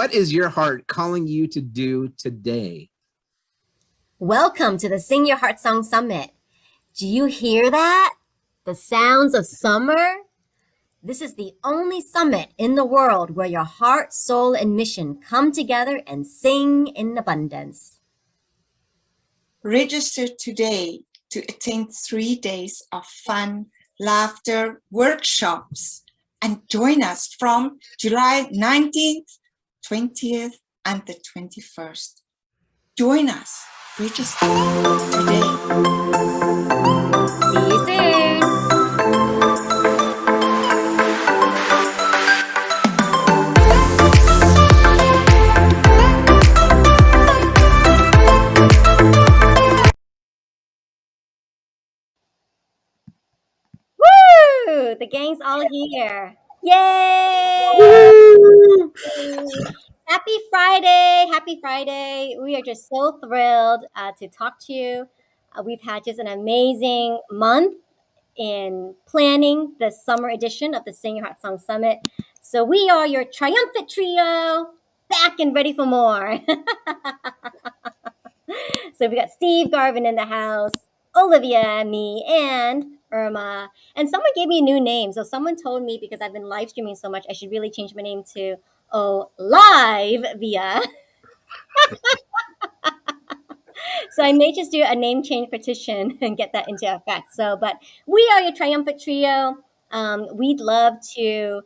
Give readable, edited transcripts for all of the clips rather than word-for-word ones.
what is your heart calling you to do today? Welcome to the Sing Your Heart Song Summit. Do you hear that? The sounds of summer? This is the only summit in the world where your heart, soul, and mission come together and sing in abundance. Register today to attend 3 days of fun, laughter, workshops, and join us from July 19th, 20th, and the 21st. Join us. Register today. See you soon. Woo! The gang's all here. Yay! Happy Friday. Happy Friday. We are just so thrilled to talk to you. We've had just an amazing month in planning the summer edition of the Sing Your Heart Song Summit. So we are your triumphant trio, back and ready for more. So we got Steve, Garvin in the house, Olivia, me, and Irma. And someone gave me a new name. So someone told me, because I've been live streaming so much, I should really change my name to Olivia. So I may just do a name change petition and get that into effect. So, but we are your triumphant trio. We'd love to,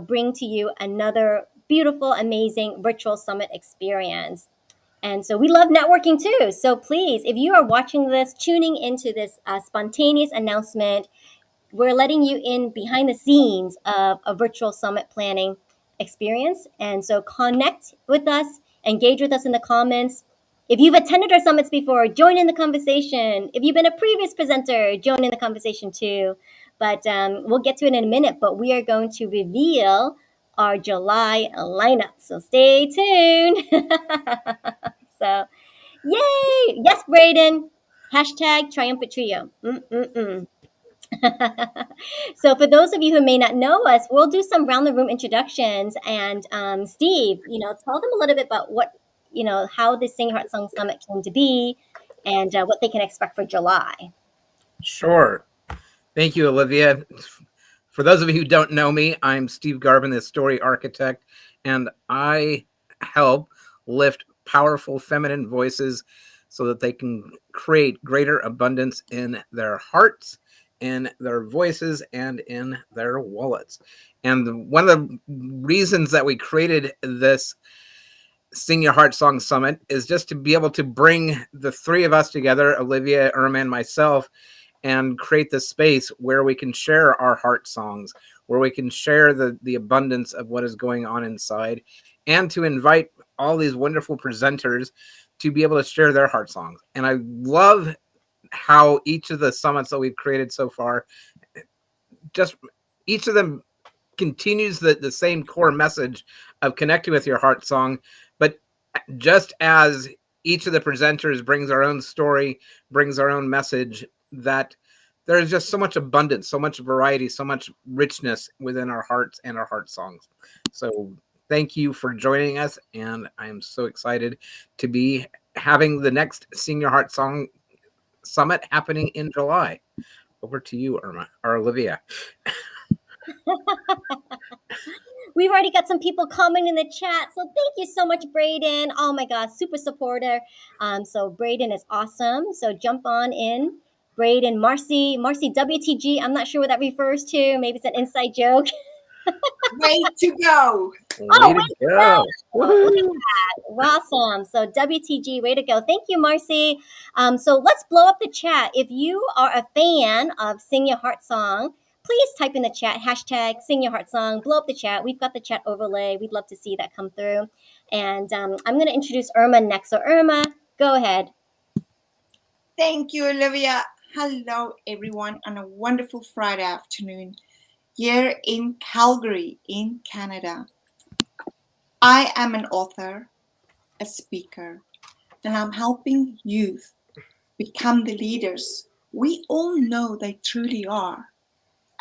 bring to you another beautiful, amazing virtual summit experience. And so we love networking too. So please, if you are watching this, tuning into this spontaneous announcement, we're letting you in behind the scenes of a virtual summit planning experience. And so connect with us, engage with us in the comments. If you've attended our summits before, join in the conversation. If you've been a previous presenter, join in the conversation too. But we'll get to it in a minute, but we are going to reveal our July lineup. So stay tuned. So, yay! Yes, Braden. Hashtag triumphant trio. So for those of you who may not know us, we'll do some round the room introductions. And Steve, tell them a little bit about how the Sing Heart Song Summit came to be and what they can expect for July. Sure. Thank you, Olivia. For those of you who don't know me, I'm Steve Garvin, the story architect, and I help lift powerful feminine voices so that they can create greater abundance in their hearts, in their voices, and in their wallets. And one of the reasons that we created this Sing Your Heart Song Summit is just to be able to bring the three of us together, Olivia, Irma, and myself, and create this space where we can share our heart songs, where we can share the abundance of what is going on inside, and to invite all these wonderful presenters to be able to share their heart songs. And I love how each of the summits that we've created so far, just each of them continues the same core message of connecting with your heart song. But just as each of the presenters brings our own story, brings our own message, that there is just so much abundance, so much variety, so much richness within our hearts and our heart songs. So thank you for joining us, and I am so excited to be having the next Sing Your Heart Song Summit happening in July. Over to you, Irma, or Olivia. We've already got some people commenting in the chat. So thank you so much, Braden. Oh my gosh, super supporter. So Braden is awesome. So jump on in. Braden, Marcy WTG. I'm not sure what that refers to. Maybe it's an inside joke. Way to go. Way to go. Look at that. Awesome. So WTG, way to go. Thank you, Marcy. So let's blow up the chat. If you are a fan of Sing Your Heart Song, please type in the chat, hashtag Sing Your Heart Song, blow up the chat. We've got the chat overlay. We'd love to see that come through. And I'm going to introduce Irma next. So Irma, go ahead. Thank you, Olivia. Hello, everyone, on a wonderful Friday afternoon here in Calgary, in Canada. I am an author, a speaker, and I'm helping youth become the leaders we all know they truly are.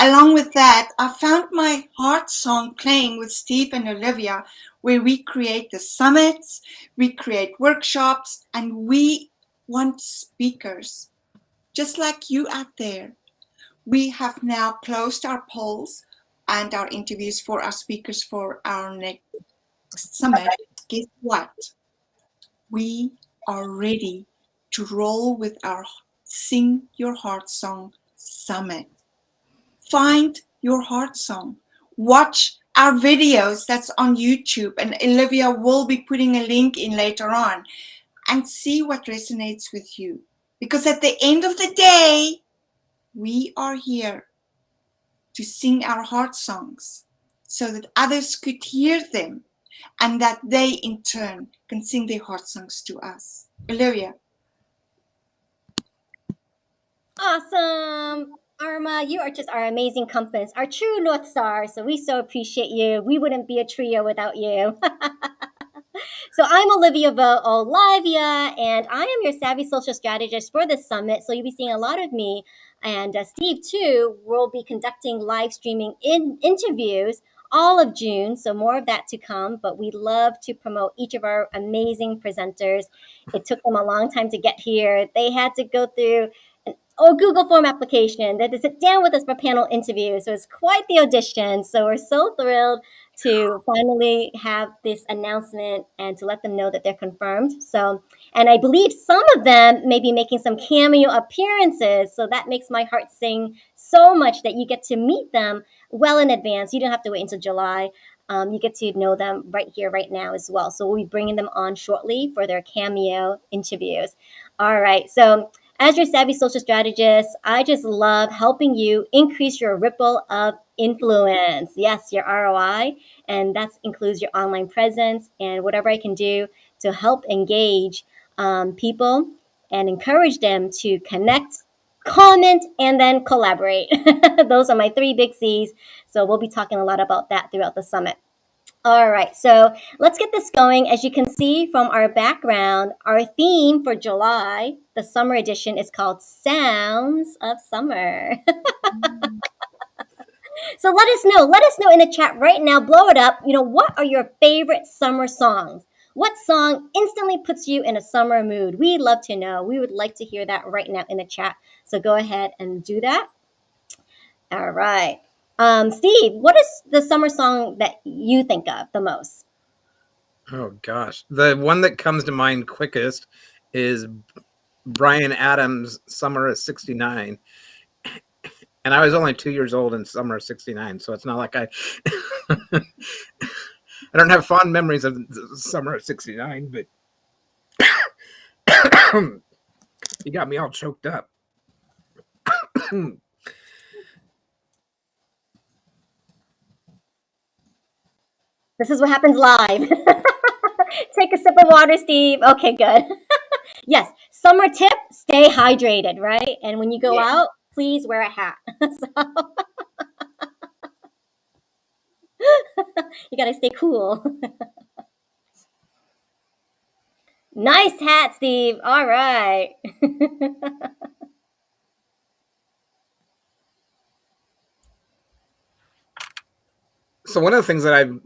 Along with that, I found my heart song playing with Steve and Olivia, where we create the summits, we create workshops, and we want speakers, just like you out there. We have now closed our polls and our interviews for our speakers for our next summit. Guess what? We are ready to roll with our Sing Your Heart Song Summit. Find your heart song. Watch our videos that's on YouTube, and Olivia will be putting a link in later on, and see what resonates with you. Because at the end of the day, we are here to sing our heart songs so that others could hear them and that they in turn can sing their heart songs to us. Olivia. Awesome. Irma, you are just our amazing compass, our true North Star. So we so appreciate you. We wouldn't be a trio without you. So I'm Olivia Vo, and I am your savvy social strategist for this summit. So you'll be seeing a lot of me, and Steve too will be conducting live streaming interviews all of June. So more of that to come. But we love to promote each of our amazing presenters. It took them a long time to get here. They had to go through Google Form application. They had to sit down with us for panel interviews. So it's quite the audition. So we're so thrilled to finally have this announcement and to let them know that they're confirmed. So, and I believe some of them may be making some cameo appearances. So that makes my heart sing so much that you get to meet them well in advance. You don't have to wait until July. You get to know them right here, right now as well. So we'll be bringing them on shortly for their cameo interviews. All right. So as your savvy social strategist, I just love helping you increase your ripple of influence. Yes, your ROI, and that includes your online presence and whatever I can do to help engage people and encourage them to connect, comment, and then collaborate. Those are my 3 big C's. So we'll be talking a lot about that throughout the summit. All right, so let's get this going. As you can see from our background, our theme for July, the summer edition, is called Sounds of Summer. So let us know in the chat right now, blow it up. What are your favorite summer songs? What song instantly puts you in a summer mood? We'd love to know. We would like to hear that right now in the chat. So go ahead and do that. All right. Steve, what is the summer song that you think of the most? Oh gosh, the one that comes to mind quickest is Bryan Adams' "Summer of '69," and I was only 2 years old in summer of '69, so it's not like I I don't have fond memories of the summer of '69, but you got me all choked up. This is what happens live. Take a sip of water, Steve. Okay, good. Yes, summer tip, stay hydrated, right? And when you go out, please wear a hat. You got to stay cool. Nice hat, Steve. All right. So one of the things that I've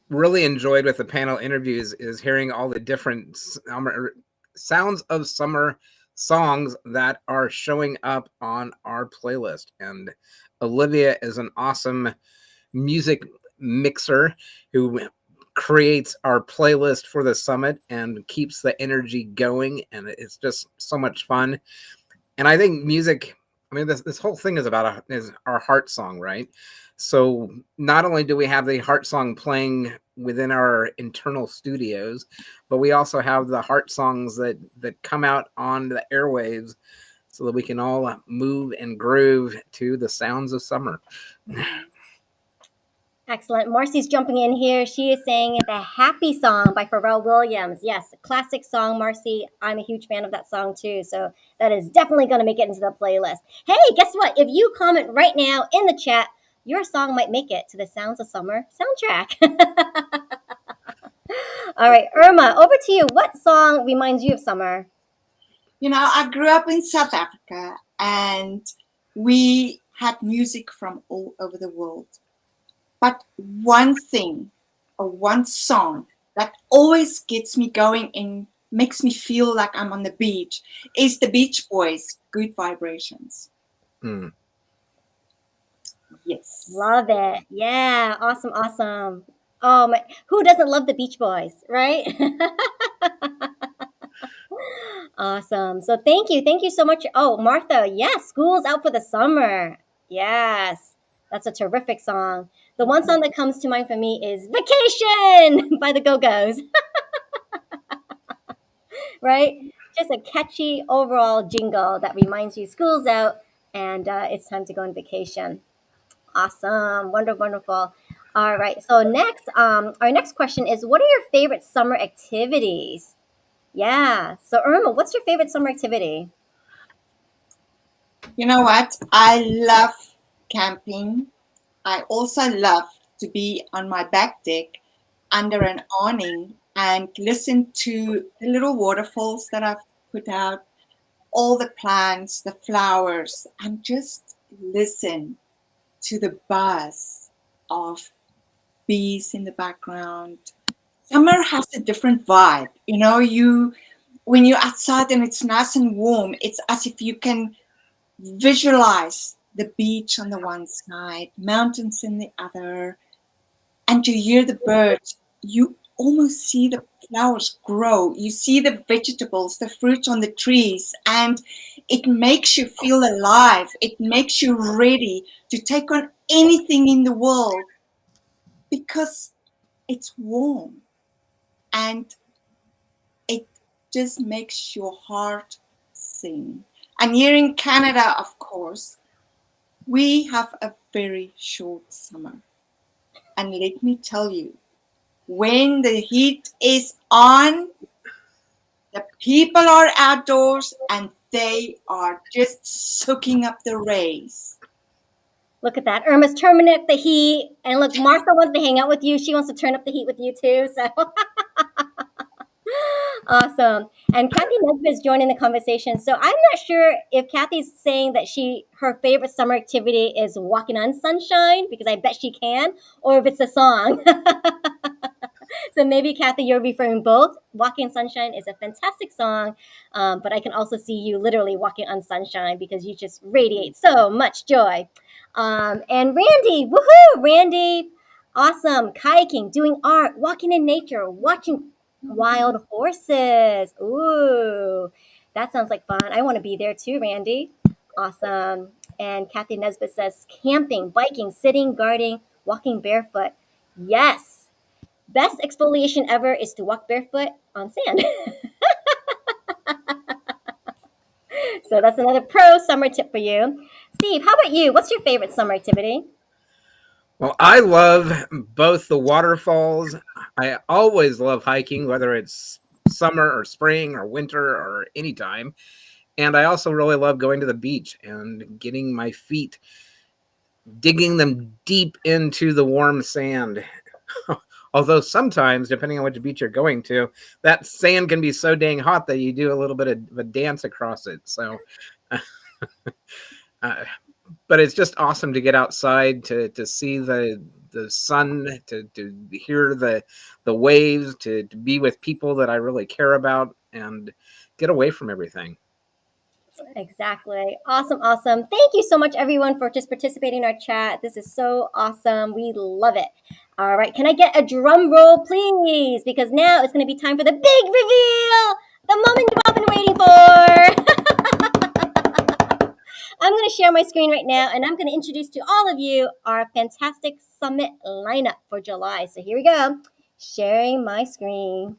really enjoyed with the panel interviews is hearing all the different sounds of summer songs that are showing up on our playlist. And Olivia is an awesome music mixer who creates our playlist for the summit and keeps the energy going. And it's just so much fun. And I think music, I mean, this whole thing is about is our heart song, right? So not only do we have the heart song playing within our internal studios, but we also have the heart songs that come out on the airwaves so that we can all move and groove to the sounds of summer. Excellent. Marcy's jumping in here. She is saying the Happy Song by Pharrell Williams. Yes, a classic song, Marcy. I'm a huge fan of that song too. So that is definitely going to make it into the playlist. Hey, guess what? If you comment right now in the chat, your song might make it to the Sounds of Summer soundtrack. All right, Irma, over to you. What song reminds you of summer? I grew up in South Africa, and we had music from all over the world. But one thing or one song that always gets me going and makes me feel like I'm on the beach is the Beach Boys, Good Vibrations. Mm. Yes. Love it. Yeah. Awesome. Awesome. Oh my, who doesn't love the Beach Boys, right? Awesome. So thank you. Thank you so much. Oh, Martha, yes, school's out for the summer. Yes. That's a terrific song. The one song that comes to mind for me is Vacation by the Go-Go's, right? Just a catchy overall jingle that reminds you school's out and it's time to go on vacation. Awesome. Wonderful, wonderful. All right. So next, our next question is, what are your favorite summer activities? Yeah. So Irma, what's your favorite summer activity? You know what? I love camping. I also love to be on my back deck under an awning and listen to the little waterfalls that I've put out, all the plants, the flowers, and just listen to the buzz of bees in the background. Summer has a different vibe. You know, when you're outside and it's nice and warm, it's as if you can visualize the beach on the one side, mountains in the other, and you hear the birds. You almost see the flowers grow. You see the vegetables, the fruit on the trees, and it makes you feel alive. It makes you ready to take on anything in the world because it's warm and it just makes your heart sing. And here in Canada, of course, we have a very short summer. And let me tell you, when the heat is on, the people are outdoors and they are just soaking up the rays. Look at that. Irma's turning up the heat. And look, Martha wants to hang out with you. She wants to turn up the heat with you too. So awesome. And Kathy Nesbitt is joining the conversation. So I'm not sure if Kathy's saying that her favorite summer activity is walking on sunshine, because I bet she can, or if it's a song. So maybe Kathy, you're referring both. Walking on Sunshine is a fantastic song, but I can also see you literally walking on sunshine because you just radiate so much joy. And Randy, woohoo, Randy, awesome, kayaking, doing art, walking in nature, watching wild horses. Ooh, that sounds like fun. I want to be there too, Randy. Awesome. And Kathy Nesbitt says camping, biking, sitting, gardening, walking barefoot. Yes. Best exfoliation ever is to walk barefoot on sand. So that's another pro summer tip for you. Steve, how about you? What's your favorite summer activity? Well, I love both the waterfalls. I always love hiking, whether it's summer or spring or winter or anytime. And I also really love going to the beach and getting my feet, digging them deep into the warm sand. Although sometimes, depending on which beach you're going to, that sand can be so dang hot that you do a little bit of a dance across it. So, but it's just awesome to get outside to see the sun, to hear the waves, to be with people that I really care about, and get away from everything. Exactly. Awesome. Awesome. Thank you so much, everyone, for just participating in our chat. This is so awesome. We love it. All right. Can I get a drum roll, please? Because now it's going to be time for the big reveal, the moment you've all been waiting for. I'm going to share my screen right now, and I'm going to introduce to all of you our fantastic summit lineup for July. So here we go. Sharing my screen.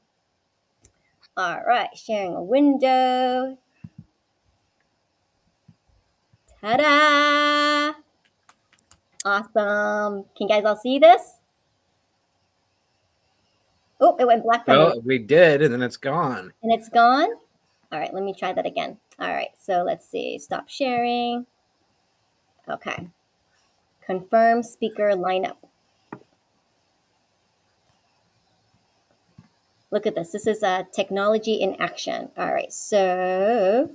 All right. Sharing a window. Ta-da! Awesome. Can you guys all see this? Oh, it went black for a minute. Well, we did, and then it's gone. And it's gone? All right, let me try that again. All right, so let's see. Stop sharing. Okay. Confirm speaker lineup. Look at this. This is technology in action. All right, so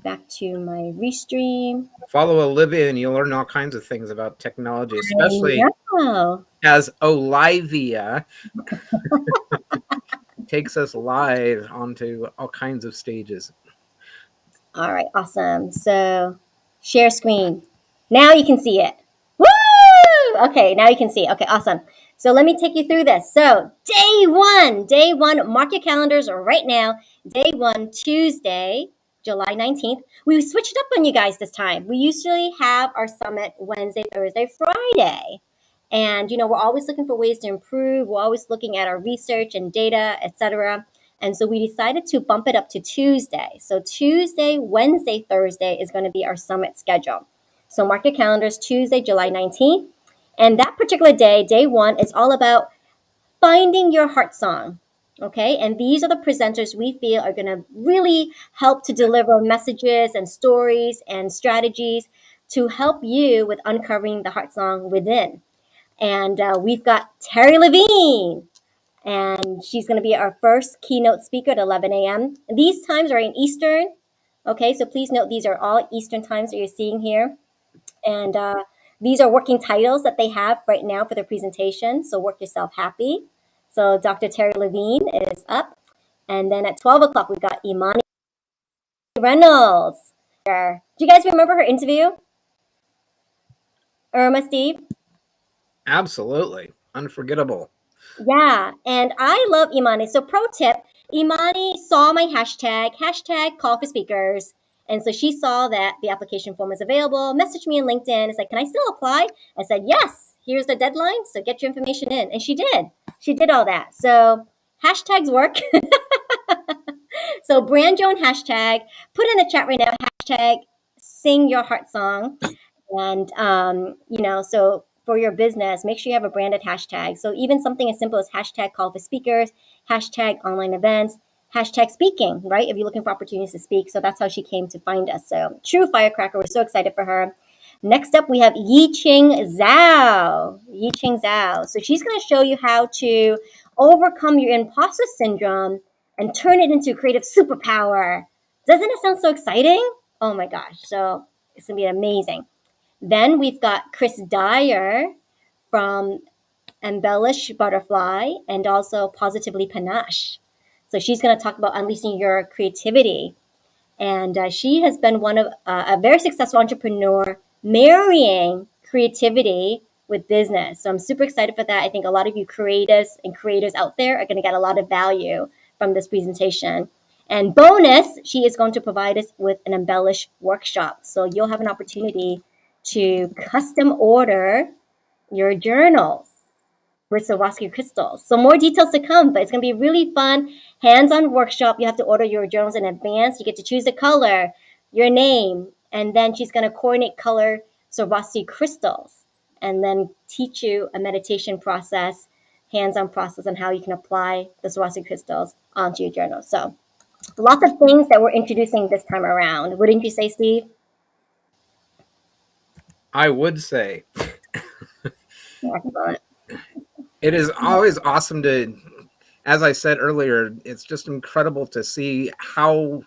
back to my restream. Follow Olivia and you'll learn all kinds of things about technology, especially I know. as Olivia takes us live onto all kinds of stages. All right, awesome. So share screen. Now you can see it. Woo! Okay, now you can see. Okay, awesome. So let me take you through this. So day one, mark your calendars right now. Day one, Tuesday, July 19th. We switched up on you guys this time. We usually have our summit Wednesday, Thursday, Friday. And we're always looking for ways to improve. We're always looking at our research and data, etc. And so we decided to bump it up to Tuesday. So Tuesday, Wednesday, Thursday is going to be our summit schedule. So mark your calendars, Tuesday, July 19th. And that particular day, day one, is all about finding your heart song. Okay. And these are the presenters we feel are going to really help to deliver messages and stories and strategies to help you with uncovering the heart song within. And we've got Terry Levine, and she's going to be our first keynote speaker at 11 a.m. These times are in Eastern. Okay, so please note these are all Eastern times that you're seeing here. And these are working titles that they have right now for their presentation. So work yourself happy. So Dr. Terry Levine is up. And then at 12 o'clock, we've got Imani Reynolds. Do you guys remember her interview? Irma, Steve? Absolutely. Unforgettable. Yeah, and I love Imani. So pro tip, Imani saw my hashtag call for speakers. And so she saw that the application form is available, messaged me on LinkedIn. It's like, can I still apply? I said, yes, here's the deadline. So get your information in. And she did. She did all that. So hashtags work. So brand your own hashtag. Put in the chat right now, hashtag sing your heart song. And, so for your business, make sure you have a branded hashtag. So even something as simple as hashtag call for speakers, hashtag online events, hashtag speaking, right? If you're looking for opportunities to speak. So that's how she came to find us. So true firecracker. We're so excited for her. Next up, we have Yi-Ching Zhao. Yi-Ching Zhao. So she's going to show you how to overcome your imposter syndrome and turn it into a creative superpower. Doesn't it sound so exciting? Oh my gosh. So it's going to be amazing. Then we've got Chris Dyer from Embellish Butterfly and also Positively Panache. So she's going to talk about unleashing your creativity. And she has been one of a very successful entrepreneur marrying creativity with business. So I'm super excited for that. I think a lot of you creatives and creators out there are going to get a lot of value from this presentation. And bonus, she is going to provide us with an Embellish workshop. So you'll have an opportunity to custom order your journals with Swarovski crystals. So more details to come, but it's going to be really fun, hands-on workshop. You have to order your journals in advance. You get to choose the color, your name, and then she's going to coordinate color Swarovski crystals and then teach you a meditation process, hands-on process on how you can apply the Swarovski crystals onto your journal. So lots of things that we're introducing this time around. Wouldn't you say, Steve? I would say. Excellent. It is always awesome to, as I said earlier, it's just incredible to see how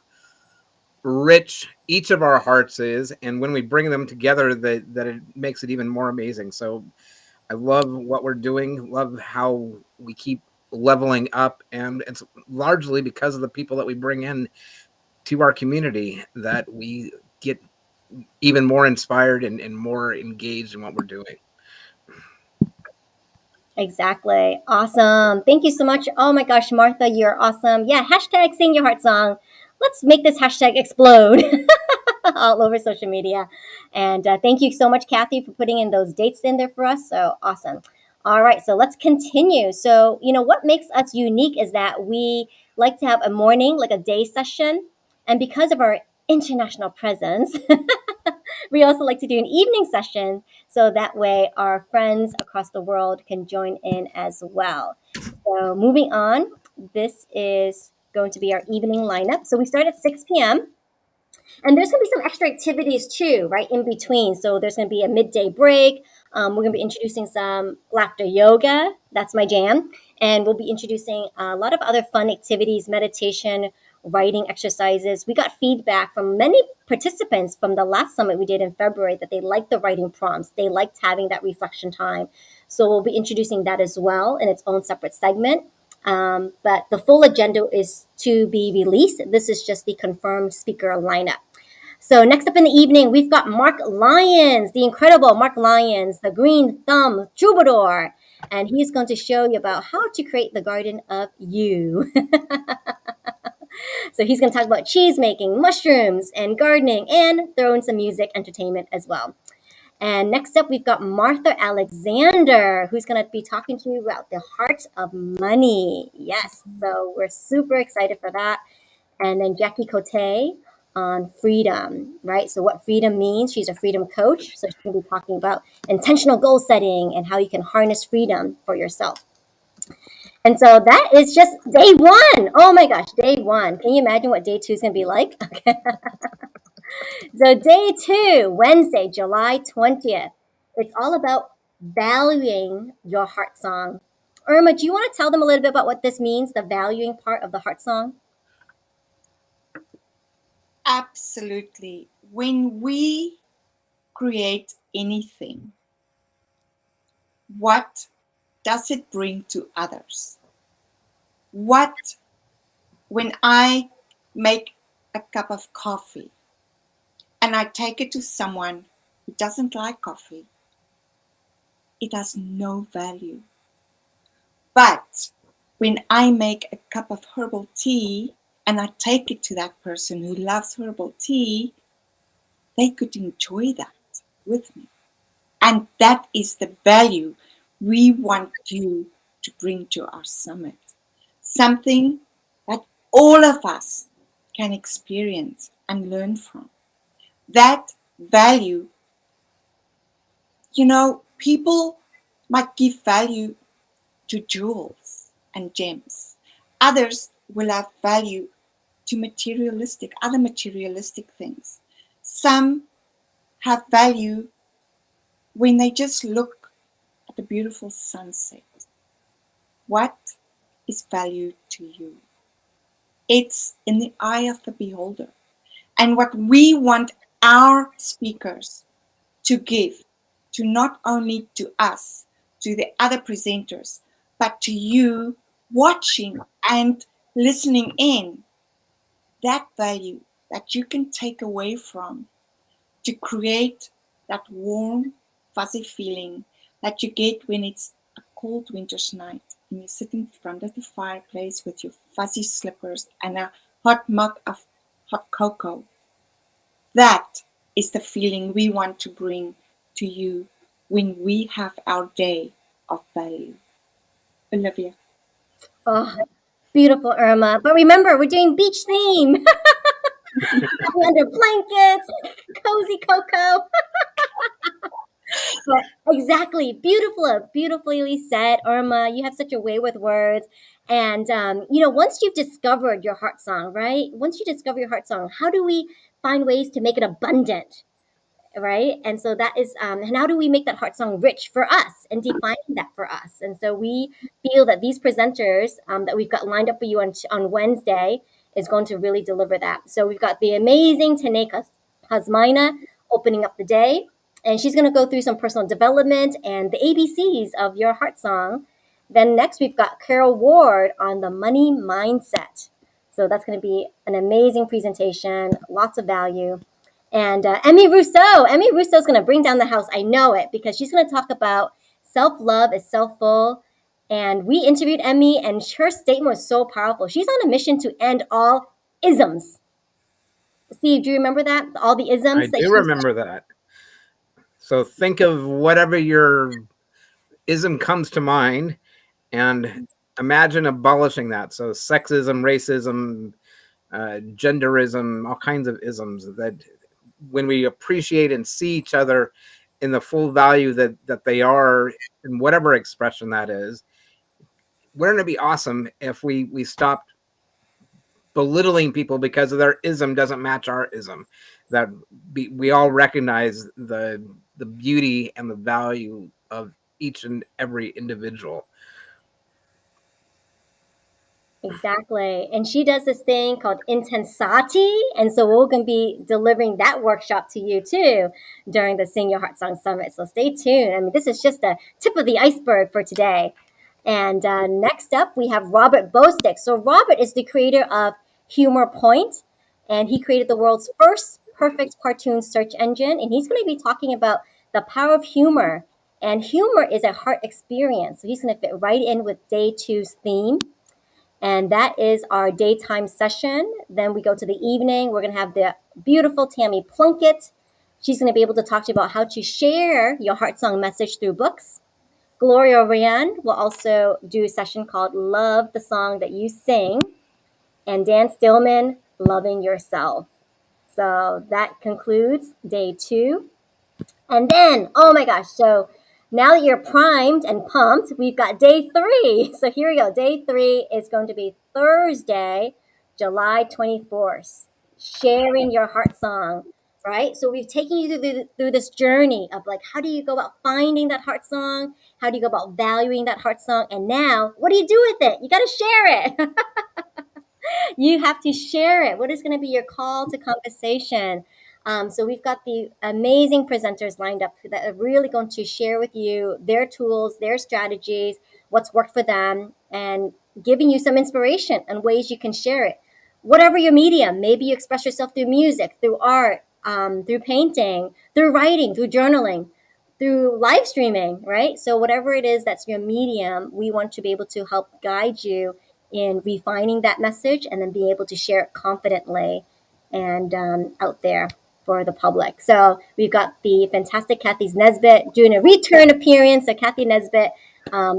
rich each of our hearts is. And when we bring them together, that it makes it even more amazing. So I love what we're doing, love how we keep leveling up. And it's largely because of the people that we bring in to our community that we get even more inspired and more engaged in what we're doing. Exactly. Awesome. Thank you so much. Oh my gosh, Martha, you're awesome. Yeah, hashtag sing your heart song. Let's make this hashtag explode all over social media. And thank you so much, Kathy, for putting in those dates in there for us. So awesome. All right, so let's continue. So, what makes us unique is that we like to have a morning, like a day session. And because of our international presence, we also like to do an evening session so that way our friends across the world can join in as well. So moving on, this is going to be our evening lineup. So we start at 6 p.m. And there's going to be some extra activities too, right, in between. So there's going to be a midday break. We're going to be introducing some laughter yoga. That's my jam. And we'll be introducing a lot of other fun activities, meditation. writing exercises. We got feedback from many participants from the last summit we did in February that they liked the writing prompts. They liked having that reflection time. So we'll be introducing that as well in its own separate segment. But the full agenda is to be released. This is just the confirmed speaker lineup. So next up in the evening, we've got Mark Lyons, the incredible Mark Lyons, the green thumb troubadour. And he's going to show you about how to create the garden of you. So he's going to talk about cheese making, mushrooms, and gardening, and throw in some music entertainment as well. And next up, we've got Martha Alexander, who's going to be talking to you about the heart of money. Yes, so we're super excited for that. And then Jackie Cote on freedom, right? So what freedom means, she's a freedom coach. So she's going to be talking about intentional goal setting and how you can harness freedom for yourself. And so that is just day one. Oh my gosh, day one. Can you imagine what day two is going to be like? Okay. So day two, Wednesday, July 20th. It's all about valuing your heart song. Irma, do you want to tell them a little bit about what this means, the valuing part of the heart song? Absolutely. When we create anything, what does it bring to others? When I make a cup of coffee and I take it to someone who doesn't like coffee, it has no value. But when I make a cup of herbal tea and I take it to that person who loves herbal tea, they could enjoy that with me. And that is the value we want you to bring to our summit. Something that all of us can experience and learn from. That value, people might give value to jewels and gems. Others will have value to other materialistic things. Some have value when they just look at the beautiful sunset. What is value to you? It's in the eye of the beholder. And what we want our speakers to give to not only to us, to the other presenters, but to you watching and listening in, that value that you can take away from to create that warm, fuzzy feeling that you get when it's a cold winter's night and you sit in front of the fireplace with your fuzzy slippers and a hot mug of hot cocoa. That is the feeling we want to bring to you when we have our day of value. Olivia. Oh, beautiful, Irma. But remember, we're doing beach theme. Under blankets, cozy cocoa. But exactly, beautifully said, Irma. You have such a way with words. And once you've discovered your heart song, right? Once you discover your heart song, how do we find ways to make it abundant? Right, and so that is and how do we make that heart song rich for us and defining that for us? And so we feel that these presenters that we've got lined up for you on Wednesday is going to really deliver that. So we've got the amazing Taneka Hasmaina opening up the day, and she's going to go through some personal development and the ABCs of your heart song. Then next we've got Carol Ward on the money mindset. So that's going to be an amazing presentation, lots of value. And Emmy Rousseau is going to bring down the house. I know it, because she's going to talk about self-love is self-full. And we interviewed Emmy, and her statement was so powerful. She's on a mission to end all isms. Steve, do you remember that? All the isms? I do remember that. So think of whatever your ism comes to mind and imagine abolishing that. So sexism, racism, genderism, all kinds of isms, that when we appreciate and see each other in the full value that they are in whatever expression that is, wouldn't it be awesome if we stopped belittling people because their ism doesn't match our ism, that we all recognize the beauty and the value of each and every individual. Exactly. And she does this thing called intensati. And so we're going to be delivering that workshop to you too during the Sing Your Heart Song Summit. So stay tuned. I mean, this is just the tip of the iceberg for today. And next up, we have Robert Bostick. So Robert is the creator of Humor Point, and he created the world's first perfect cartoon search engine. And he's going to be talking about the power of humor. And humor is a heart experience. So he's going to fit right in with day two's theme. And that is our daytime session. Then we go to the evening. We're going to have the beautiful Tammy Plunkett. She's going to be able to talk to you about how to share your heart song message through books. Gloria Ryan will also do a session called Love the Song That You Sing. And Dan Stillman, Loving Yourself. So that concludes day two. And then, oh my gosh, so now that you're primed and pumped, we've got day three. So here we go. Day three is going to be Thursday, July 24th. Sharing your heart song, right? So we've taken you through this journey of like, how do you go about finding that heart song? How do you go about valuing that heart song? And now, what do you do with it? You got to share it. You have to share it. What is going to be your call to conversation? So we've got the amazing presenters lined up that are really going to share with you their tools, their strategies, what's worked for them, and giving you some inspiration and ways you can share it. Whatever your medium, maybe you express yourself through music, through art, through painting, through writing, through journaling, through live streaming, right? So whatever it is that's your medium, we want to be able to help guide you in refining that message and then being able to share it confidently and out there for the public. So we've got the fantastic Kathy Nesbitt doing a return appearance. So Kathy Nesbitt,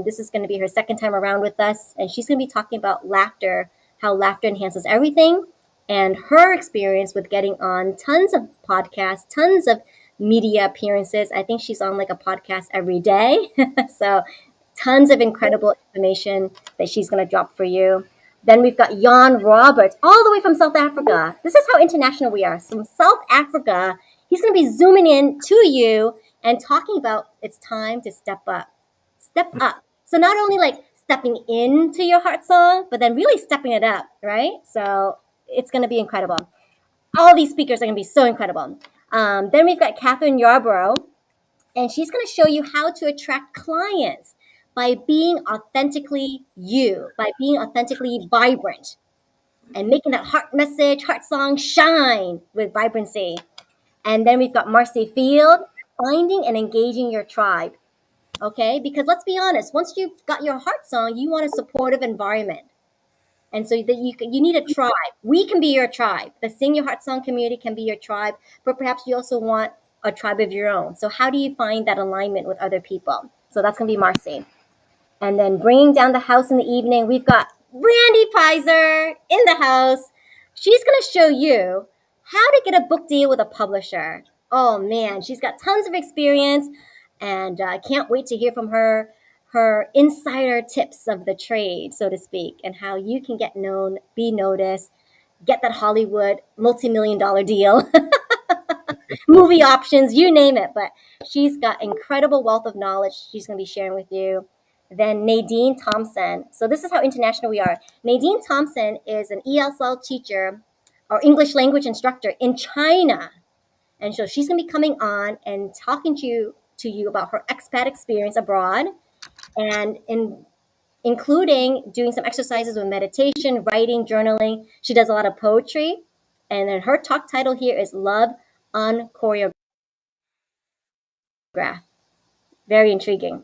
this is going to be her second time around with us, and she's going to be talking about laughter, how laughter enhances everything, and her experience with getting on tons of podcasts, tons of media appearances. I think she's on like a podcast every day. So tons of incredible information that she's going to drop for you. Then we've got Jan Roberts, all the way from South Africa. This is how international we are. From South Africa, he's going to be zooming in to you and talking about it's time to step up. Step up. So not only like stepping into your heart song, but then really stepping it up, right? So it's going to be incredible. All these speakers are going to be so incredible. Then we've got Catherine Yarborough, and she's going to show you how to attract clients by being authentically you, by being authentically vibrant and making that heart message, heart song shine with vibrancy. And then we've got Marcy Field, finding and engaging your tribe. Okay, because let's be honest, once you've got your heart song, you want a supportive environment. And so that you need a tribe. We can be your tribe. The Sing Your Heart Song community can be your tribe, but perhaps you also want a tribe of your own. So how do you find that alignment with other people? So that's going to be Marcy. And then bringing down the house in the evening, we've got Brandy Pizer in the house. She's going to show you how to get a book deal with a publisher. Oh man, she's got tons of experience, and I can't wait to hear from her insider tips of the trade, so to speak, and how you can get known, be noticed, get that Hollywood multi-million-dollar deal. Movie options, you name it. But she's got incredible wealth of knowledge she's going to be sharing with you. Then Nadine Thompson. So this is how international we are. Nadine Thompson is an ESL teacher or English language instructor in China. And so she's going to be coming on and talking to you about her expat experience abroad, and including doing some exercises with meditation, writing, journaling. She does a lot of poetry. And then her talk title here is Love Unchoreographed. Very intriguing.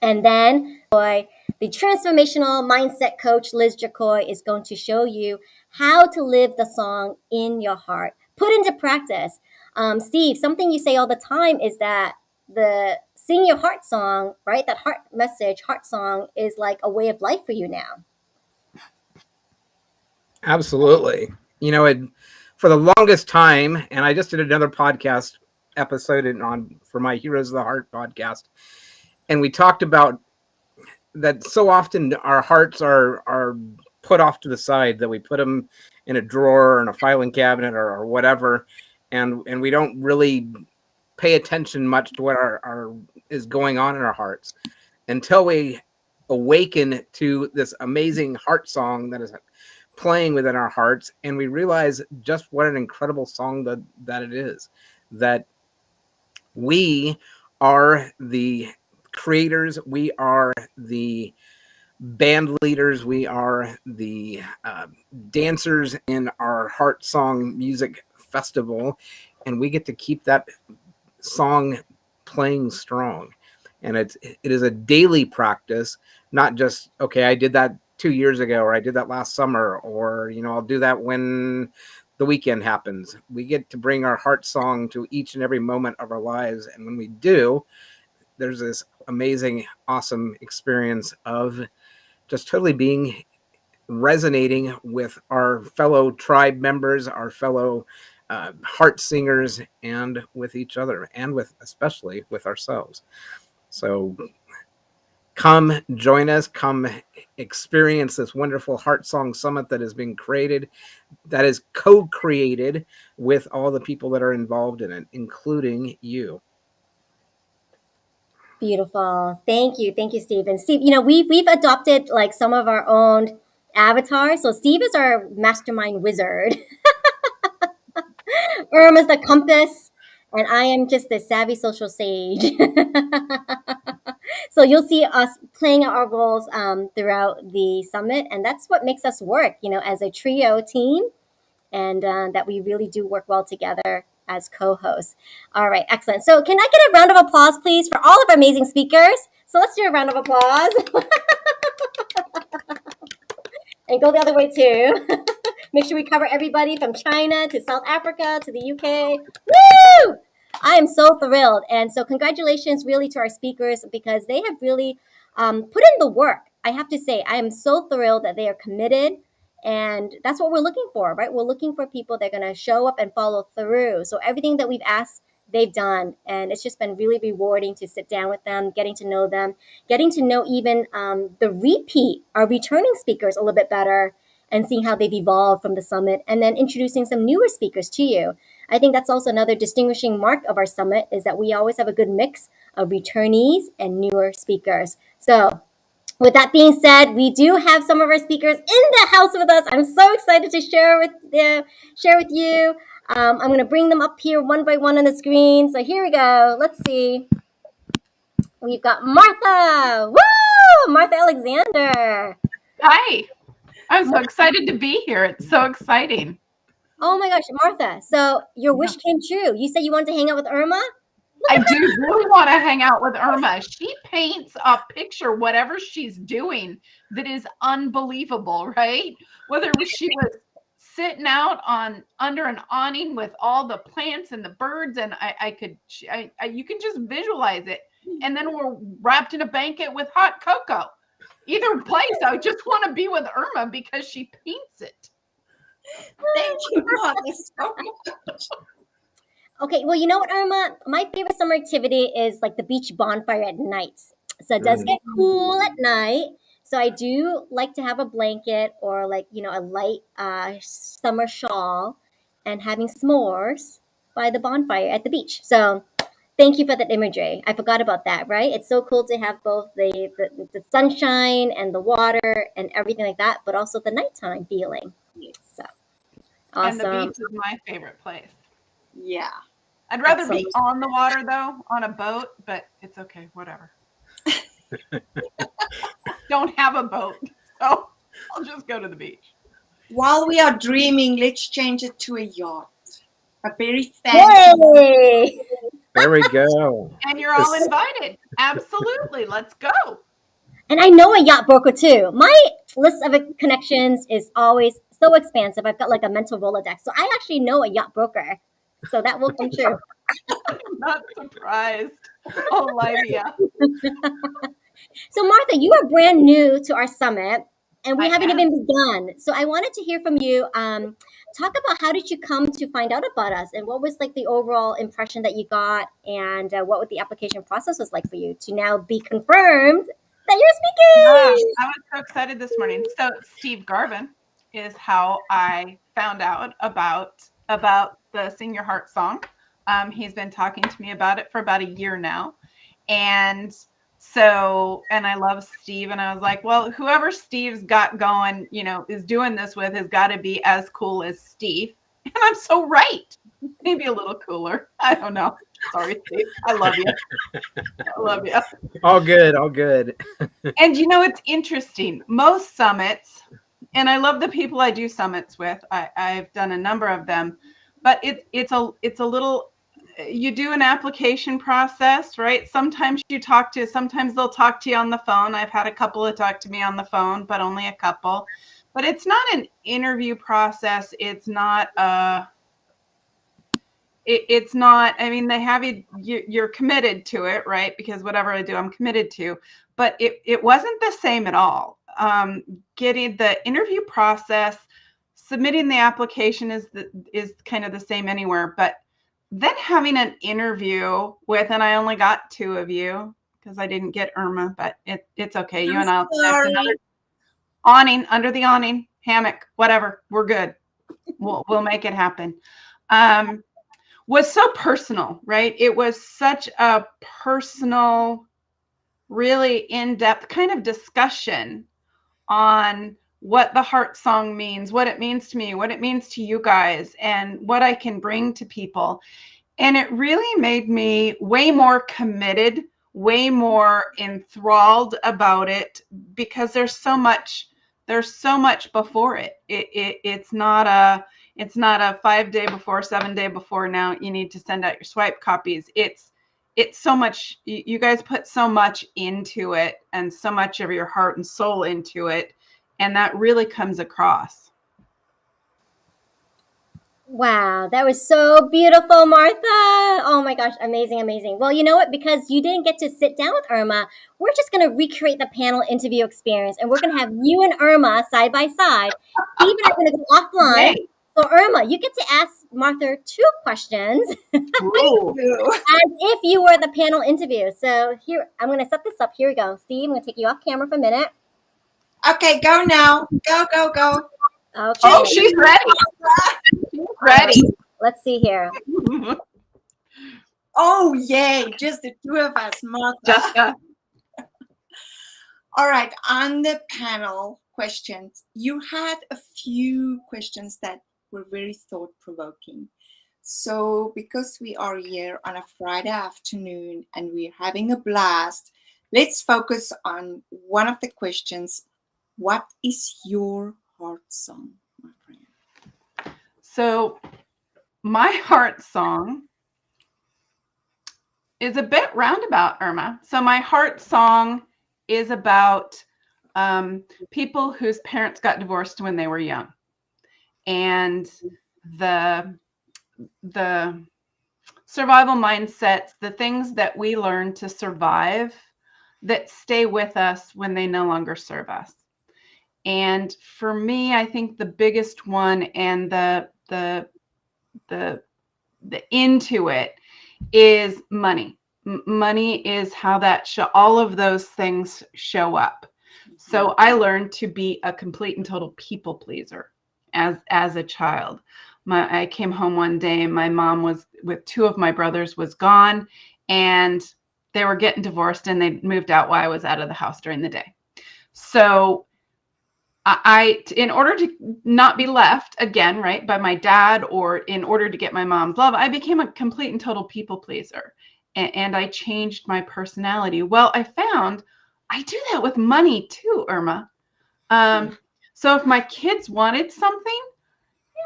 And then the transformational mindset coach, Liz Jacoy, is going to show you how to live the song in your heart, put into practice. Steve, something you say all the time is that the Sing Your Heart song, right? That heart message, heart song is like a way of life for you now. Absolutely. You know, for the longest time, and I just did another podcast episode for my Heroes of the Heart podcast, and we talked about that so often our hearts are put off to the side, that we put them in a drawer or in a filing cabinet or whatever, and we don't really pay attention much to what our is going on in our hearts until we awaken to this amazing heart song that is playing within our hearts, and we realize just what an incredible song that it is. That we are the creators, we are the band leaders, we are the dancers in our heart song music festival, and we get to keep that song playing strong. And it is a daily practice, not just, okay, I did that 2 years ago, or I did that last summer, or, I'll do that when the weekend happens. We get to bring our heart song to each and every moment of our lives. And when we do, there's this amazing, awesome experience of just totally being resonating with our fellow tribe members, our fellow heart singers, and with each other, and especially with ourselves. So come join us, come experience this wonderful Heart Song Summit that is being created, that is co-created with all the people that are involved in it, including you. Beautiful. Thank you, Steve. And Steve, we've adopted like some of our own avatars. So Steve is our mastermind wizard. Irma's the compass, and I am just the savvy social sage. So you'll see us playing our roles throughout the summit, and that's what makes us work, as a trio team, and that we really do work well together as co-hosts. All right, excellent. So can I get a round of applause, please, for all of our amazing speakers? So let's do a round of applause. And go the other way too. Make sure we cover everybody from China to South Africa to the UK. Woo! I am so thrilled. And so congratulations really to our speakers, because they have really put in the work. I have to say, I am so thrilled that they are committed. And that's what we're looking for, right? We're looking for people that are going to show up and follow through. So everything that we've asked, they've done. And it's just been really rewarding to sit down with them, getting to know them, getting to know even our returning speakers a little bit better, and seeing how they've evolved from the summit, and then introducing some newer speakers to you. I think that's also another distinguishing mark of our summit, is that we always have a good mix of returnees and newer speakers. So with that being said, we do have some of our speakers in the house with us. I'm so excited to share with you. I'm going to bring them up here one by one on the screen. So here we go. Let's see. We've got Martha. Woo! Martha Alexander. Hi. I'm so excited to be here. It's so exciting. Oh my gosh, Martha. So your wish came true. You said you wanted to hang out with Irma? I do really want to hang out with Irma. She paints a picture, whatever she's doing, that is unbelievable, right? Whether she was sitting out under an awning with all the plants and the birds, and you can just visualize it. And then we're wrapped in a blanket with hot cocoa. Either place, I just want to be with Irma because she paints it. Thank you, Martha, so much. Okay, well, you know what, Irma? My favorite summer activity is like the beach bonfire at night. So it does get cool at night. So I do like to have a blanket, or like, a light summer shawl, and having s'mores by the bonfire at the beach. So thank you for that imagery. I forgot about that, right? It's so cool to have both the sunshine and the water and everything like that, but also the nighttime feeling. So awesome. And the beach is my favorite place. Yeah. I'd rather be on the water, though, on a boat, but it's okay, whatever. Don't have a boat, so I'll just go to the beach. While we are dreaming, let's change it to a yacht. A very fancy. Yay! There we go. And you're all invited. Absolutely. Let's go. And I know a yacht broker too. My list of connections is always so expansive. I've got like a mental Rolodex. So I actually know a yacht broker. So that will come true. I'm not surprised. Olivia. So Martha, you are brand new to our summit, and we haven't am. even begun. So I wanted to hear from you. Talk about, how did you come to find out about us, and what was like the overall impression that you got, and what the application process was like for you to now be confirmed that you're speaking. I was so excited this morning. So Steve Garvin is how I found out about the Sing Your Heart song. He's been talking to me about it for about a year now. And So, and I love Steve, and I was like, well, whoever Steve's got going, you know, is doing this with has got to be as cool as Steve. And I'm so right. Maybe a little cooler. I don't know. Sorry, Steve. I love you. I love you. All good, all good. And you know, it's interesting. Most summits, and I love the people I do summits with. I've done a number of them, but it's a little. You do an application process, right? Sometimes sometimes they'll talk to you on the phone. I've had a couple that talk to me on the phone, but only a couple. But it's not an interview process. It's not it's not, I mean, they have you're committed to it, right? Because whatever I do, I'm committed to. But it wasn't the same at all. Getting the interview process, submitting the application is kind of the same anywhere, but then having an interview with, and I only got 2 of you because I didn't get Irma, but it's okay. You and I'll connect another awning, under the awning, hammock, whatever. We're good. We'll make it happen. Was so personal, right? It was such a personal, really in-depth kind of discussion on what the heart song means, what it means to me, what it means to you guys, and what I can bring to people. And it really made me way more committed, way more enthralled about it, because there's so much before it. It's not a 5-day before, 7-day before. Now you need to send out your swipe copies. It's so much. You guys put so much into it, and so much of your heart and soul into it. And that really comes across. Wow, that was so beautiful, Martha. Oh my gosh, amazing, amazing. Well, you know what? Because you didn't get to sit down with Irma, we're just going to recreate the panel interview experience, and we're going to have you and Irma side by side. Steve and I are going to go offline. Yay. So, Irma, you get to ask Martha 2 questions Ooh. as if you were the panel interview. So here, I'm going to set this up. Here we go. Steve, I'm going to take you off camera for a minute. Okay, go now. Go, go, go. Okay. Oh, she's ready. She's ready. Let's see here. Oh, yay. Just the 2 of us, Martha. Jessica. All right. On the panel questions, you had a few questions that were very thought-provoking. So because we are here on a Friday afternoon and we're having a blast, let's focus on one of the questions. What is your heart song, my friend? So my heart song is a bit roundabout, Irma. So my heart song is about people whose parents got divorced when they were young, and the survival mindsets, the things that we learn to survive that stay with us when they no longer serve us. And for me, I think the biggest one, and the into it, is money. Money is how that all of those things show up. So I learned to be a complete and total people pleaser as a child. I came home one day and my mom was with 2 of my brothers, was gone, and they were getting divorced, and they moved out while I was out of the house during the day. So in order to not be left again, right, by my dad, or in order to get my mom's love, I became a complete and total people pleaser, and I changed my personality. Well, I found I do that with money too, Irma. So if my kids wanted something,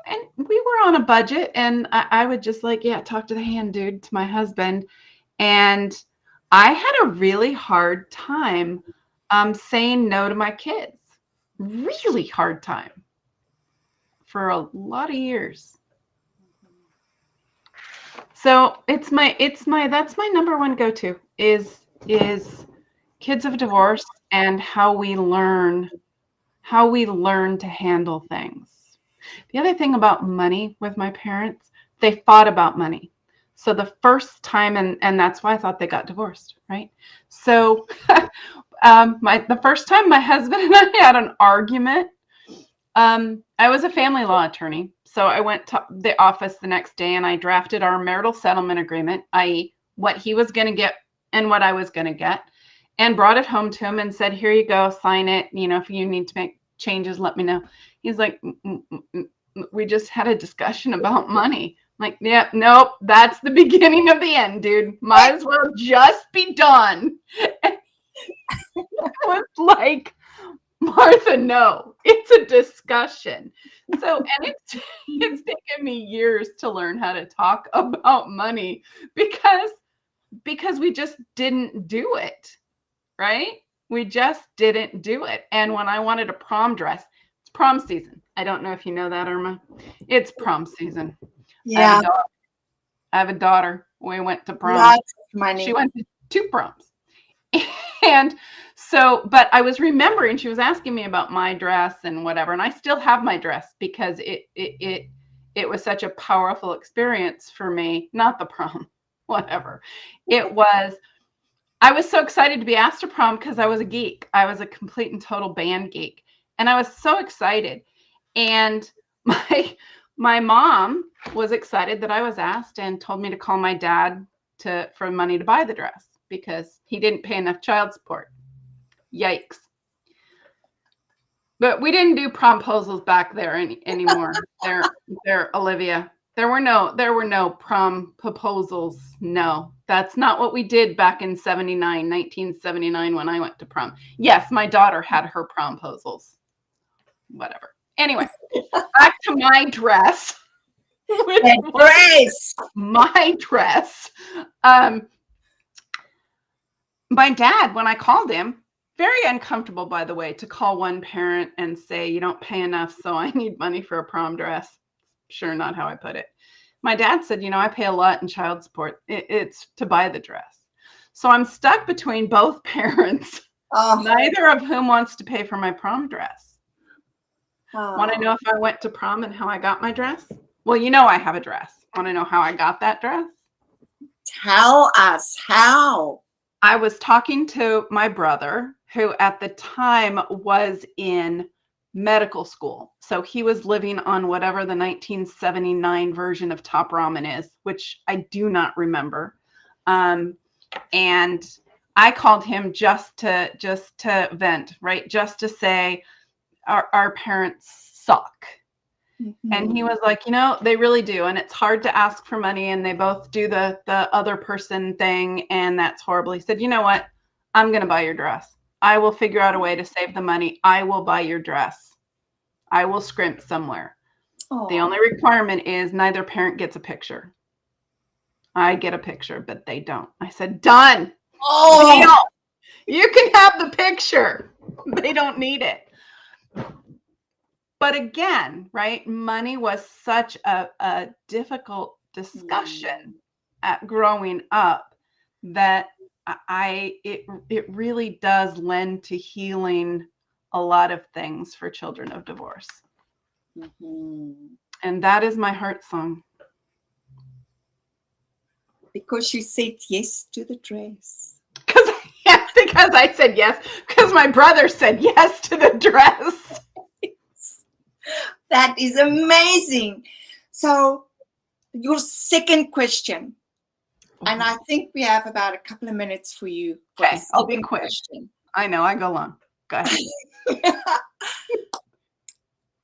and we were on a budget, and I would just like, yeah, talk to the hand, dude, to my husband. And I had a really hard time saying no to my kids. Really hard time for a lot of years. So that's my number one go-to is kids of divorce, and how we learn to handle things. The other thing about money with my parents, they fought about money. So the first time, and that's why I thought they got divorced, right? So the first time my husband and I had an argument, I was a family law attorney. So I went to the office the next day and I drafted our marital settlement agreement, i.e. what he was going to get and what I was going to get. and brought it home to him and said, here you go, sign it. You know, if you need to make changes, let me know. He's like, we just had a discussion about money. I'm like, yeah, nope, that's the beginning of the end, dude. Might as well just be done. And I was like, Martha, no, it's a discussion. So, and it's taken me years to learn how to talk about money because we just didn't do it, right? We just didn't do it. And when I wanted a prom dress, it's prom season. I don't know if you know that, Irma. It's prom season. Yeah. I have a daughter. We went to prom. Lots of money. She went to 2 proms. And so, but I was remembering, she was asking me about my dress and whatever, and I still have my dress because it was such a powerful experience for me. Not the prom, whatever. I was so excited to be asked to prom because I was a geek. I was a complete and total band geek, and I was so excited. And my mom was excited that I was asked and told me to call my dad for money to buy the dress because he didn't pay enough child support. Yikes. But we didn't do promposals back there anymore. There, Olivia. There were no prom proposals. No, that's not what we did back in 1979 when I went to prom. Yes, my daughter had her promposals. Whatever. Anyway, back to my dress. My dress. My dad, when I called him, very uncomfortable, by the way, to call one parent and say, you don't pay enough, so I need money for a prom dress. Sure, not how I put it. My dad said, I pay a lot in child support. It's to buy the dress. So I'm stuck between both parents, neither of whom wants to pay for my prom dress. Want to know if I went to prom and how I got my dress? Well, I have a dress. Want to know how I got that dress? Tell us how. I was talking to my brother, who at the time was in medical school. So he was living on whatever the 1979 version of Top Ramen is, which I do not remember. And I called him just to vent, right? Just to say our parents suck. Mm-hmm. And he was like, they really do. And it's hard to ask for money. And they both do the other person thing. And that's horrible. He said, you know what? I'm going to buy your dress. I will figure out a way to save the money. I will buy your dress. I will scrimp somewhere. Aww. The only requirement is neither parent gets a picture. I get a picture, but they don't. I said, done. Oh, you can have the picture. They don't need it. But again, right, money was such a difficult discussion at growing up that it really does lend to healing a lot of things for children of divorce. Mm-hmm. And that is my heart song. Because you said yes to the dress. Because I said yes, because my brother said yes to the dress. That is amazing. So your second question, and I think we have about a couple of minutes for you. Okay, I'll be quick. Question. I know, I go long. Go ahead.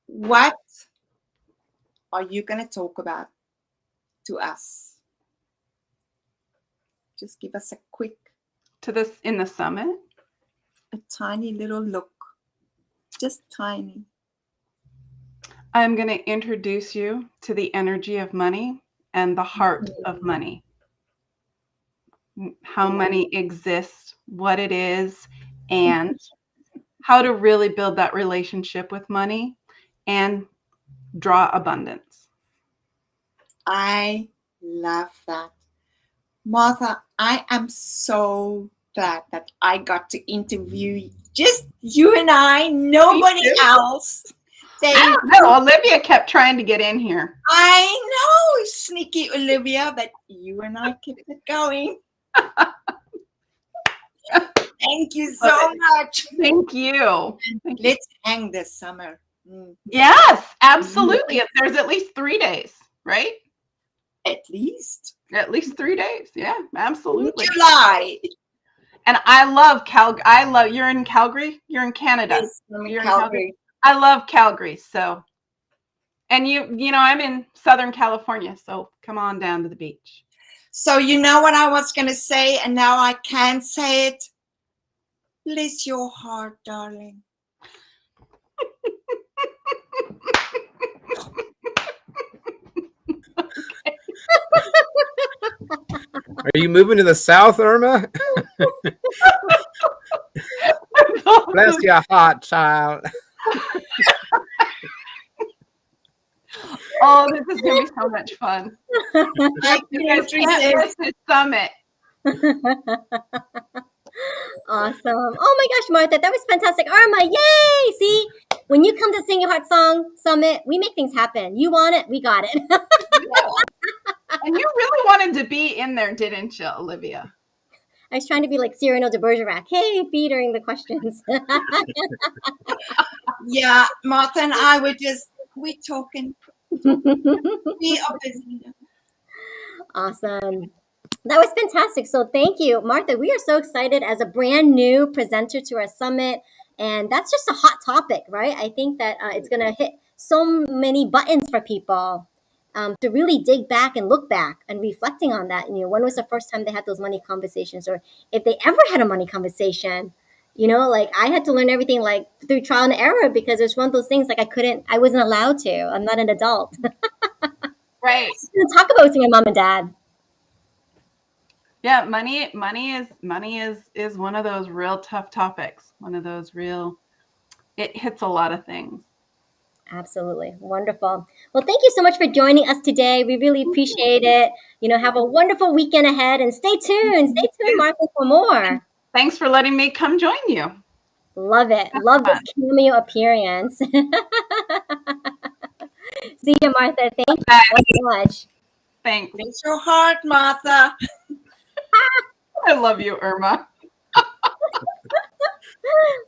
What are you going to talk about to us? Just give us a quick. To this in the summit? A tiny little look. Just tiny. I'm going to introduce you to the energy of money and the heart of money. How money exists, what it is, and how to really build that relationship with money and draw abundance. I love that. Martha, I am so glad that I got to interview just you and I, nobody else. I don't know. Olivia kept trying to get in here. I know, sneaky Olivia, but you and I kept it going. Thank you so much. Thank you. Let's hang this summer. Yes, absolutely. There's at least 3 days, right? At least 3 days. Yeah, absolutely. July. And I love Calgary. You're in Calgary? You're in Canada. Yes, I'm in You're Calgary. I love Calgary. So, and you know, I'm in Southern California. So come on down to the beach. So you know what I was going to say, and now I can't say it. Bless your heart, darling. Are you moving to the South, Irma? Bless your heart, child. Oh, this is going to be so much fun. I You guys can't can't resist. miss this summit. Awesome. Oh my gosh, Martha, that was fantastic. Irma, yay! See, when you come to Sing Your Heart Song Summit, we make things happen. You want it, we got it. And you really wanted to be in there, didn't you, Olivia? I was trying to be like Cyrano de Bergerac. Hey, featuring the questions. Yeah, Martha and I were just, we talking. We are busy. Awesome. That was fantastic. So thank you, Martha. We are so excited as a brand new presenter to our summit. And that's just a hot topic, right? I think that it's going to hit so many buttons for people to really dig back and look back and reflecting on that. You know, when was the first time they had those money conversations, or if they ever had a money conversation? You know, like I had to learn everything like through trial and error because it's one of those things like I wasn't allowed to. I'm not an adult. Right. Talk about it to my mom and dad. Yeah, money is one of those real tough topics. One of those it hits a lot of things. Absolutely. Wonderful. Well, thank you so much for joining us today. We really appreciate it. You know, have a wonderful weekend ahead and stay tuned. Stay tuned, Martha, for more. Thanks for letting me come join you. Love it. Love this cameo appearance. See you, Martha. Thank you so much. Thanks. Bless your heart, Martha. I love you, Irma.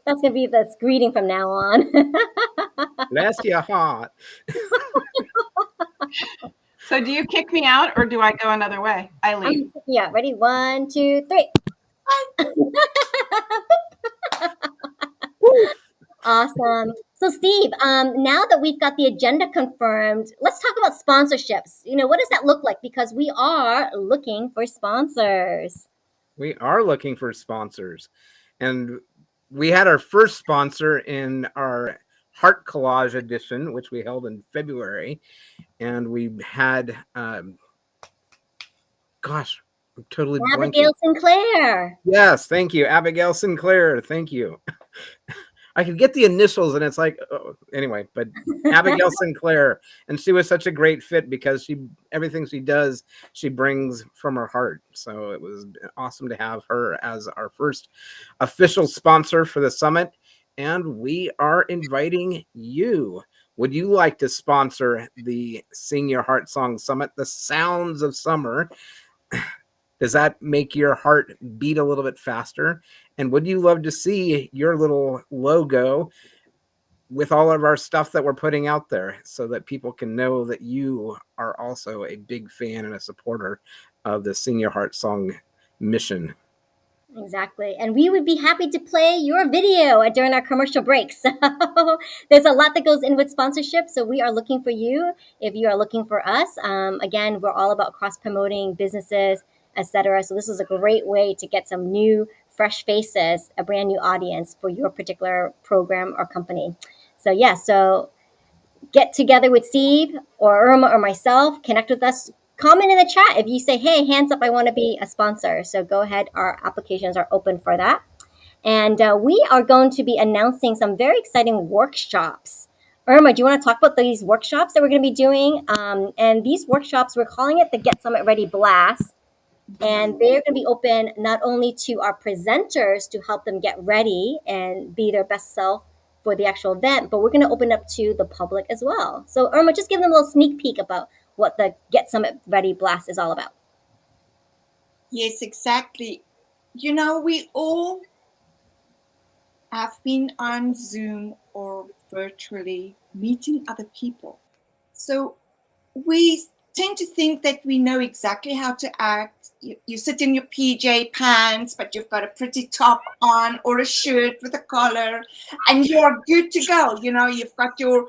That's going to be the greeting from now on. Bless your heart. So do you kick me out or do I go another way? I leave. Yeah, ready? 1, 2, 3. Awesome. So, Steve, now that we've got the agenda confirmed, let's talk about sponsorships. You know, what does that look like? Because we are looking for sponsors. We are looking for sponsors. And we had our first sponsor in our Heart Collage edition, which we held in February. And we had, gosh, I'm totally Abigail blanking. Sinclair. Yes, thank you. Abigail Sinclair. Thank you. I could get the initials and it's like, oh, anyway, but Abigail Sinclair. And she was such a great fit because everything she does, she brings from her heart. So it was awesome to have her as our first official sponsor for the summit. And we are inviting you. Would you like to sponsor the Sing Your Heart Song Summit, the Sounds of Summer? Does that make your heart beat a little bit faster? And would you love to see your little logo with all of our stuff that we're putting out there so that people can know that you are also a big fan and a supporter of the Sing Your Heart Song mission? Exactly. And we would be happy to play your video during our commercial breaks. So there's a lot that goes in with sponsorship. So we are looking for you if you are looking for us. Again, we're all about cross-promoting businesses, etc. So this is a great way to get some new, fresh faces, a brand new audience for your particular program or company. So yeah, so get together with Steve or Irma or myself, connect with us. Comment in the chat if you say, hey, hands up, I want to be a sponsor. So go ahead. Our applications are open for that. And we are going to be announcing some very exciting workshops. Irma, do you want to talk about these workshops that we're going to be doing? And these workshops, we're calling it the Get Summit Ready Blast. And they're going to be open not only to our presenters to help them get ready and be their best self for the actual event, but we're going to open up to the public as well. So Irma, just give them a little sneak peek about what the Get Summit Ready Blast is all about. Yes, exactly. You know, we all have been on Zoom or virtually meeting other people. So we tend to think that we know exactly how to act. You sit in your PJ pants, but you've got a pretty top on or a shirt with a collar, and you're good to go. You've got your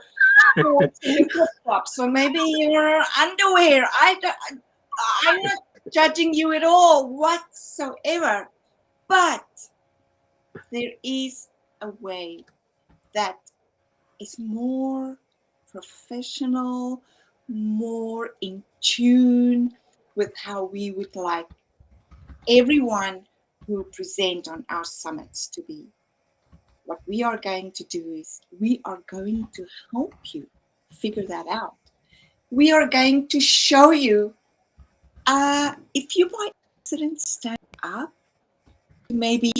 shorts and your flip flops, or maybe your underwear. I'm not judging you at all whatsoever, but there is a way that is more professional, more in tune with how we would like everyone who present on our summits to be. What we are going to do is we are going to help you figure that out. We are going to show you if you by accident stand up, maybe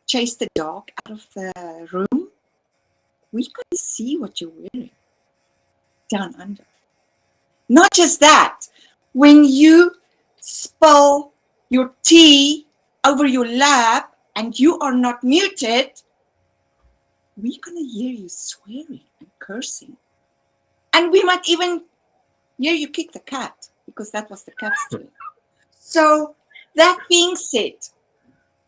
chase the dog out of the room, we can see what you're wearing down under. Not just that, when you spill your tea over your lap and you are not muted, we're going to hear you swearing and cursing. And we might even hear you kick the cat, because that was the cat's doing. So that being said,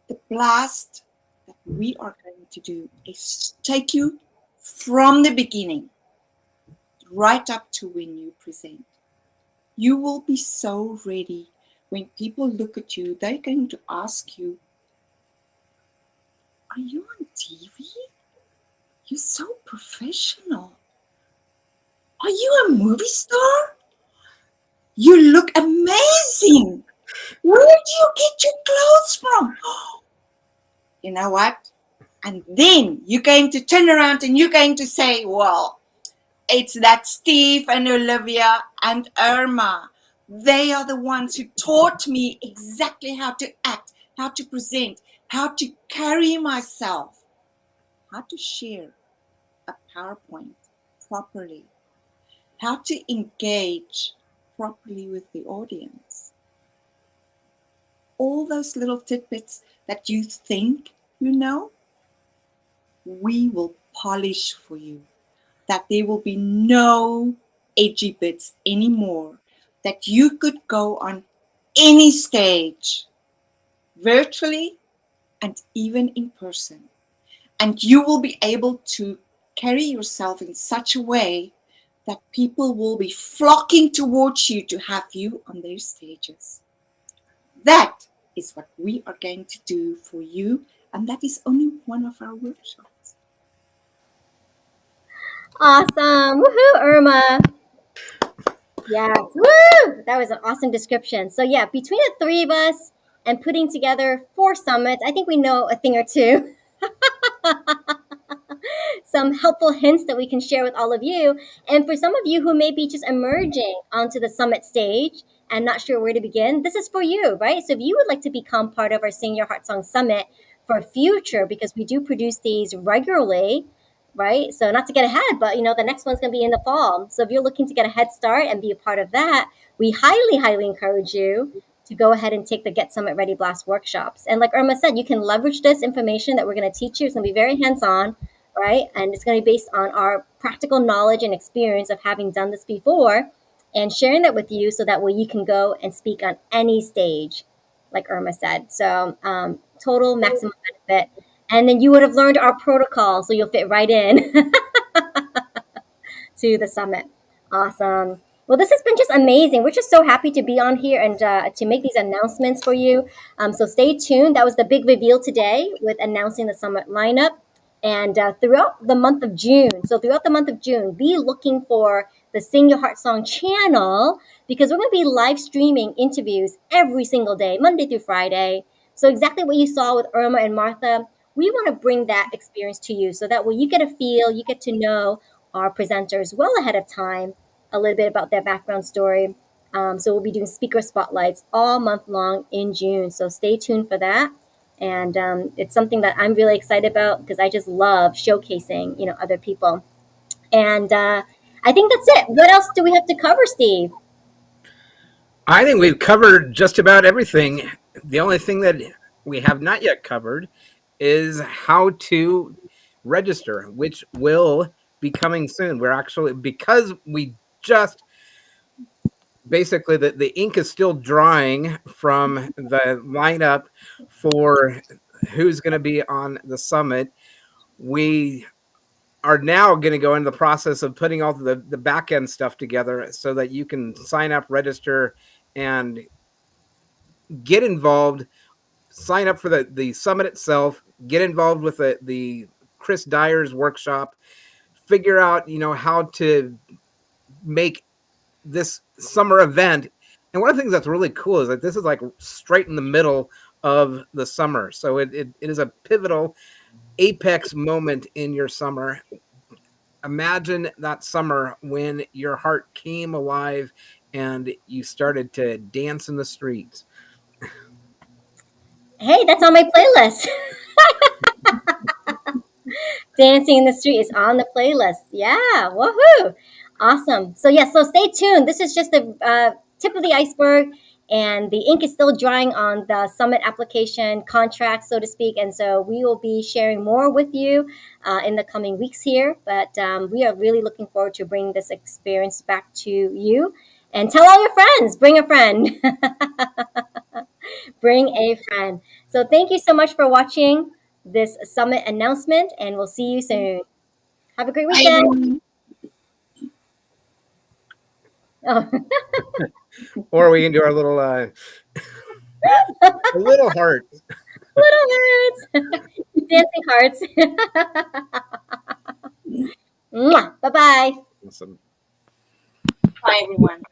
the blast that we are going to do is take you from the beginning right up to when you present. You will be so ready. When people look at you, they're going to ask you, are you on TV? You're so professional. Are you a movie star? You look amazing. Where do you get your clothes from? You know what? And then you're going to turn around and you're going to say, well, it's that Steve and Olivia and Irma. They are the ones who taught me exactly how to act, how to present, how to carry myself, how to share a PowerPoint properly, how to engage properly with the audience. All those little tidbits that you think you know, we will polish for you. That there will be no edgy bits anymore. That you could go on any stage, virtually and even in person. And you will be able to carry yourself in such a way that people will be flocking towards you to have you on their stages. That is what we are going to do for you, and that is only one of our workshops. Awesome. Woohoo, Irma. Yes. Woo! That was an awesome description. So, yeah, between the three of us and putting together 4 summits, I think we know a thing or two. Some helpful hints that we can share with all of you. And for some of you who may be just emerging onto the summit stage and not sure where to begin, this is for you, right? So if you would like to become part of our Sing Your Heart Song Summit for future, because we do produce these regularly, right? So not to get ahead, but the next one's going to be in the fall. So if you're looking to get a head start and be a part of that, we highly, highly encourage you to go ahead and take the Get Summit Ready Blast workshops. And like Irma said, you can leverage this information that we're going to teach you. It's going to be very hands-on, right? And it's going to be based on our practical knowledge and experience of having done this before and sharing that with you so that way you can go and speak on any stage, like Irma said. So total maximum benefit. And then you would have learned our protocol, so you'll fit right in to the summit. Awesome. Well, this has been just amazing. We're just so happy to be on here and to make these announcements for you. So stay tuned. That was the big reveal today with announcing the summit lineup. And throughout the month of June, be looking for the Sing Your Heart Song channel, because we're going to be live streaming interviews every single day, Monday through Friday. So exactly what you saw with Irma and Martha, we want to bring that experience to you so that way you get a feel, you get to know our presenters well ahead of time, a little bit about their background story. So we'll be doing speaker spotlights all month long in June. So stay tuned for that. And it's something that I'm really excited about because I just love showcasing, other people. And I think that's it. What else do we have to cover, Steve? I think we've covered just about everything. The only thing that we have not yet covered is how to register, which will be coming soon. We're actually, because we just basically the ink is still drying from the lineup for who's going to be on the summit. We are now going to go into the process of putting all the back end stuff together so that you can sign up, register, and get involved. Sign up for the summit itself. Get involved with the Chris Dyer's workshop. Figure out how to make this summer event. And one of the things that's really cool is that this is like straight in the middle of the summer. So it is a pivotal apex moment in your summer. Imagine that summer when your heart came alive and you started to dance in the streets. Hey, that's on my playlist. Dancing in the Street is on the playlist. Yeah, woohoo. Awesome. So, yeah, so stay tuned. This is just the tip of the iceberg, and the ink is still drying on the summit application contract, so to speak. And so we will be sharing more with you in the coming weeks here. But we are really looking forward to bringing this experience back to you. And tell all your friends, bring a friend. Bring a friend. So, thank you so much for watching this summit announcement, and we'll see you soon. Have a great weekend. Oh. Or we can do our little a little heart. Little hearts. Dancing hearts. Bye bye. Awesome. Bye, everyone.